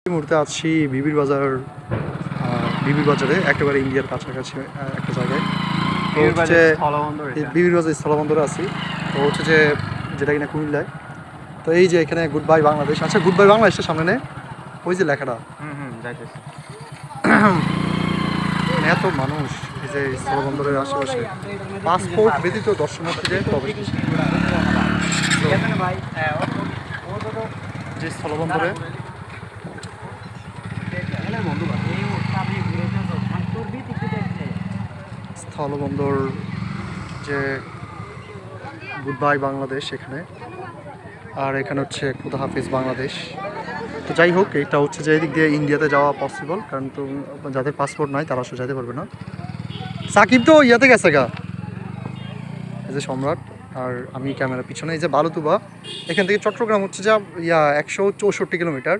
এই মুহূর্তে আছি বিবির বাজারে একেবারে ইন্ডিয়ার কাছাকাছি একটা জায়গায়। তো হচ্ছে বিবির বাজার স্থলবন্দরে আছি। তো হচ্ছে যে যেটা কিনা কুমিল্লায়। তো এই যে এখানে গুড বাই বাংলাদেশ, আচ্ছা গুড বাই বাংলাদেশের সামনে ওই যে লেখাটা মানে এত মানুষ এই যে স্থলবন্দরের আশেপাশে পাসপোর্ট ব্যতীত দর্শনার্থীদের প্রবেশ নিষেধ। যে স্থলবন্দরে স্থলবন্দর যে গুড বাই বাংলাদেশ এখানে, আর এখানে হচ্ছে খুদা হাফিজ বাংলাদেশ। তো যাই হোক, এটা হচ্ছে যে এদিক দিয়ে ইন্ডিয়াতে যাওয়া পসিবল, কারণ তো যাদের পাসপোর্ট নাই তারা আসলে যেতে পারবে না। সাকিব তো ইয়াতে গেছে গা, এই যে সম্রাট, আর আমি ক্যামেরা পিছনে। এই যে বালুতুবা, এখান থেকে চট্টগ্রাম হচ্ছে যা 164 কিলোমিটার।